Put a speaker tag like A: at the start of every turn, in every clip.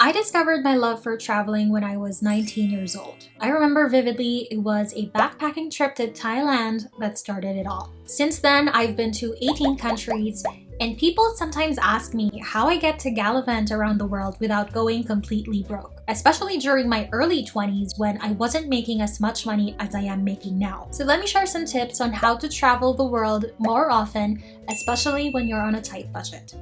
A: I discovered my love for traveling when I was 19 years old. I remember vividly it was a backpacking trip to Thailand that started it all. Since then, I've been to 18 countries, and people sometimes ask me how I get to gallivant around the world without going completely broke, especially during my early 20s when I wasn't making as much money as I am making now. So let me share some tips on how to travel the world more often, especially when you're on a tight budget.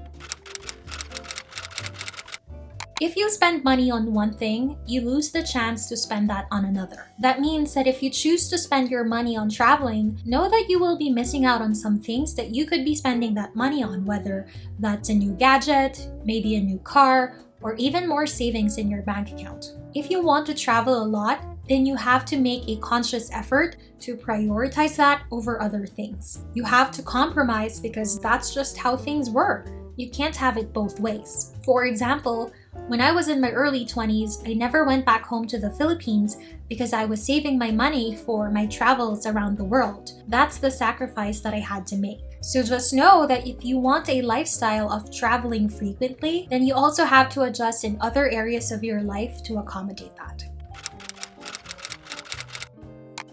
A: If you spend money on one thing, you lose the chance to spend that on another. That means that if you choose to spend your money on traveling, know that you will be missing out on some things that you could be spending that money on, whether that's a new gadget, maybe a new car, or even more savings in your bank account. If you want to travel a lot, then you have to make a conscious effort to prioritize that over other things. You have to compromise because that's just how things work. You can't have it both ways. For example, when I was in my early 20s, I never went back home to the Philippines because I was saving my money for my travels around the world. That's the sacrifice that I had to make. So just know that if you want a lifestyle of traveling frequently, then you also have to adjust in other areas of your life to accommodate that.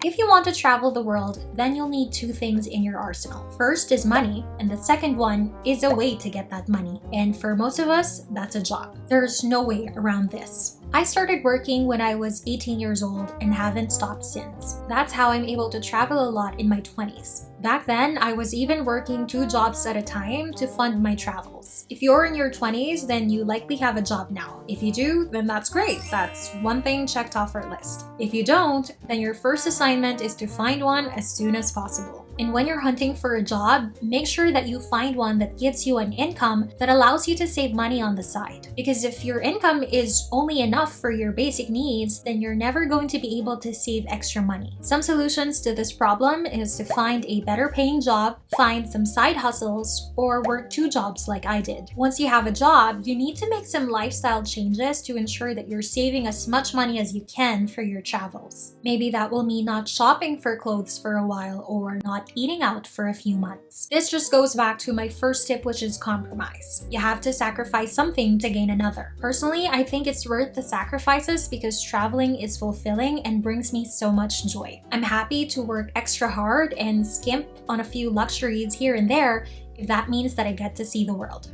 A: If you want to travel the world, then you'll need two things in your arsenal. First is money, and the second one is a way to get that money. And for most of us, that's a job. There's no way around this. I started working when I was 18 years old and haven't stopped since. That's how I'm able to travel a lot in my 20s. Back then, I was even working 2 jobs at a time to fund my travels. If you're in your 20s, then you likely have a job now. If you do, then that's great. That's one thing checked off our list. If you don't, then your first assignment is to find one as soon as possible. And when you're hunting for a job, make sure that you find one that gives you an income that allows you to save money on the side. Because if your income is only enough for your basic needs, then you're never going to be able to save extra money. Some solutions to this problem is to find a better paying job, find some side hustles, or work 2 jobs like I did. Once you have a job, you need to make some lifestyle changes to ensure that you're saving as much money as you can for your travels. Maybe that will mean not shopping for clothes for a while or not eating out for a few months. This just goes back to my first tip, which is compromise. You have to sacrifice something to gain another. Personally, I think it's worth the sacrifices because traveling is fulfilling and brings me so much joy. I'm happy to work extra hard and skimp on a few luxuries here and there if that means that I get to see the world.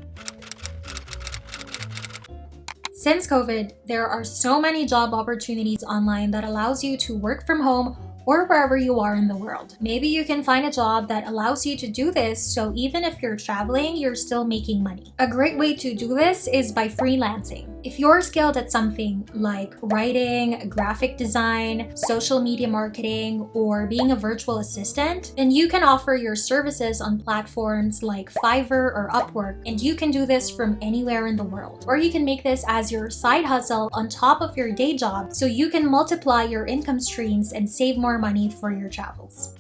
A: Since COVID, there are so many job opportunities online that allows you to work from home or wherever you are in the world. Maybe you can find a job that allows you to do this, so even if you're traveling, you're still making money. A great way to do this is by freelancing. If you're skilled at something like writing, graphic design, social media marketing, or being a virtual assistant, then you can offer your services on platforms like Fiverr or Upwork, and you can do this from anywhere in the world. Or you can make this as your side hustle on top of your day job, so you can multiply your income streams and save more money for your travels.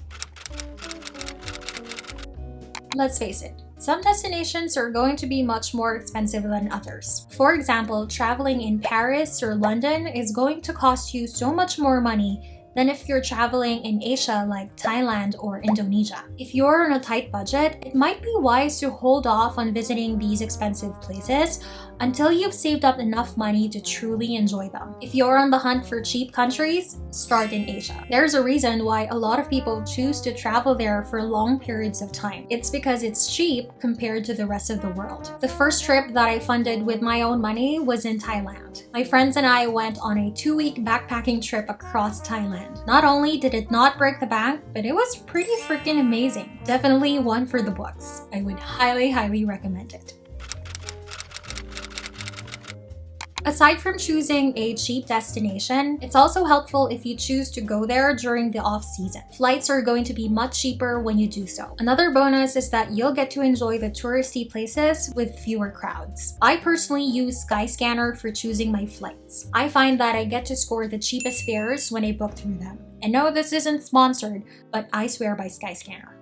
A: Let's face it, some destinations are going to be much more expensive than others. For example, traveling in Paris or London is going to cost you so much more money than if you're traveling in Asia like Thailand or Indonesia. If you're on a tight budget, it might be wise to hold off on visiting these expensive places until you've saved up enough money to truly enjoy them. If you're on the hunt for cheap countries, start in Asia. There's a reason why a lot of people choose to travel there for long periods of time. It's because it's cheap compared to the rest of the world. The first trip that I funded with my own money was in Thailand. My friends and I went on a 2-week backpacking trip across Thailand. Not only did it not break the bank, but it was pretty freaking amazing. Definitely one for the books. I would highly recommend it. Aside from choosing a cheap destination, it's also helpful if you choose to go there during the off-season. Flights are going to be much cheaper when you do so. Another bonus is that you'll get to enjoy the touristy places with fewer crowds. I personally use Skyscanner for choosing my flights. I find that I get to score the cheapest fares when I book through them. And no, this isn't sponsored, but I swear by Skyscanner.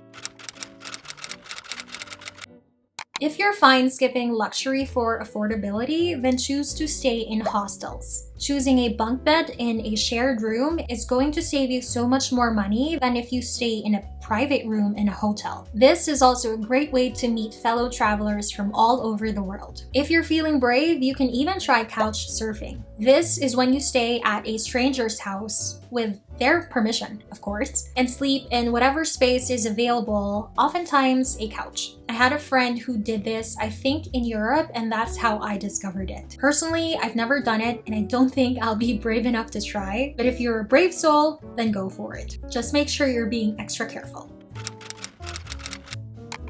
A: If you're fine skipping luxury for affordability, then choose to stay in hostels. Choosing a bunk bed in a shared room is going to save you so much more money than if you stay in a private room in a hotel. This is also a great way to meet fellow travelers from all over the world. If you're feeling brave, you can even try couch surfing. This is when you stay at a stranger's house with their permission, of course, and sleep in whatever space is available, oftentimes a couch. I had a friend who did this, I think in Europe, and that's how I discovered it. Personally, I've never done it, and I don't think I'll be brave enough to try, but if you're a brave soul, then go for it. Just make sure you're being extra careful.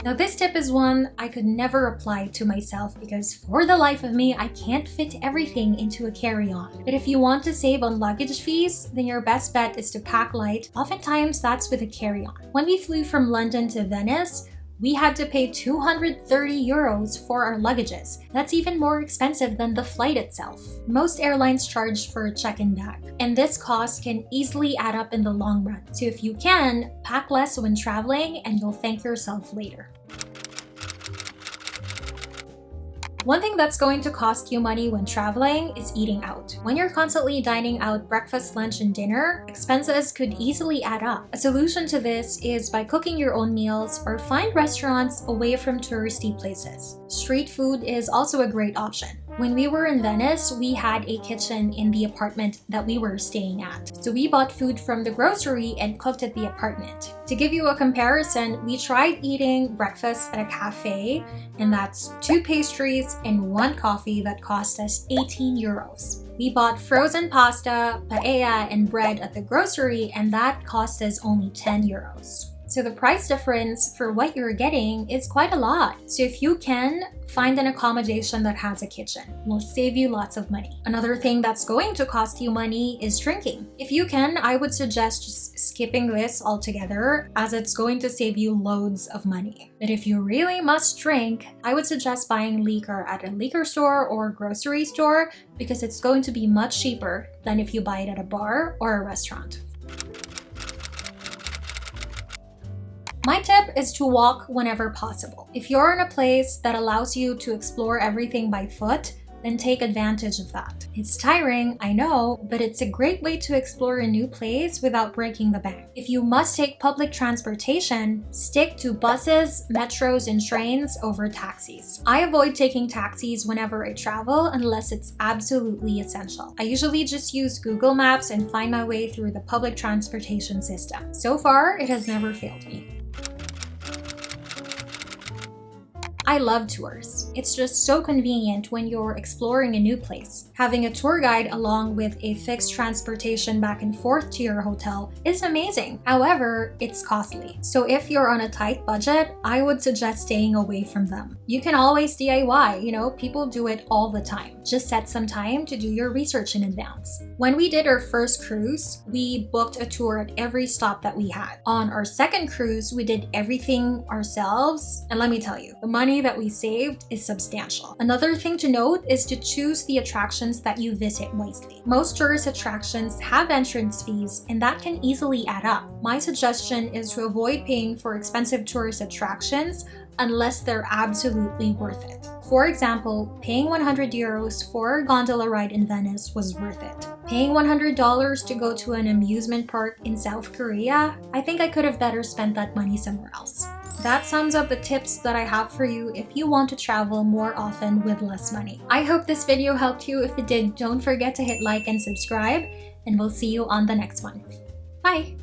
A: Now this tip is one I could never apply to myself because for the life of me, I can't fit everything into a carry-on. But if you want to save on luggage fees, then your best bet is to pack light. Oftentimes that's with a carry-on. When we flew from London to Venice, we had to pay 230 euros for our luggages. That's even more expensive than the flight itself. Most airlines charge for a check-in bag, and this cost can easily add up in the long run. So if you can, pack less when traveling and you'll thank yourself later. One thing that's going to cost you money when traveling is eating out. When you're constantly dining out breakfast, lunch, and dinner, expenses could easily add up. A solution to this is by cooking your own meals or find restaurants away from touristy places. Street food is also a great option. When we were in Venice, we had a kitchen in the apartment that we were staying at. So we bought food from the grocery and cooked at the apartment. To give you a comparison, we tried eating breakfast at a cafe, and that's 2 pastries and 1 coffee that cost us 18 euros. We bought frozen pasta, paella, and bread at the grocery, and that cost us only 10 euros. So the price difference for what you're getting is quite a lot. So if you can, find an accommodation that has a kitchen. It will save you lots of money. Another thing that's going to cost you money is drinking. If you can, I would suggest just skipping this altogether as it's going to save you loads of money. But if you really must drink, I would suggest buying liquor at a liquor store or grocery store because it's going to be much cheaper than if you buy it at a bar or a restaurant. My tip is to walk whenever possible. If you're in a place that allows you to explore everything by foot, then take advantage of that. It's tiring, I know, but it's a great way to explore a new place without breaking the bank. If you must take public transportation, stick to buses, metros, and trains over taxis. I avoid taking taxis whenever I travel unless it's absolutely essential. I usually just use Google Maps and find my way through the public transportation system. So far, it has never failed me. I love tours. It's just so convenient when you're exploring a new place. Having a tour guide along with a fixed transportation back and forth to your hotel is amazing. However, it's costly. So if you're on a tight budget, I would suggest staying away from them. You can always DIY, people do it all the time. Just set some time to do your research in advance. When we did our first cruise, we booked a tour at every stop that we had. On our second cruise, we did everything ourselves, and let me tell you, the money that we saved is substantial. Another thing to note is to choose the attractions that you visit wisely. Most tourist attractions have entrance fees, and that can easily add up. My suggestion is to avoid paying for expensive tourist attractions unless they're absolutely worth it. For example, paying 100 euros for a gondola ride in Venice was worth it. Paying $100 to go to an amusement park in South Korea, I think I could have better spent that money somewhere else. That sums up the tips that I have for you if you want to travel more often with less money. I hope this video helped you. If it did, don't forget to hit like and subscribe, and we'll see you on the next one. Bye!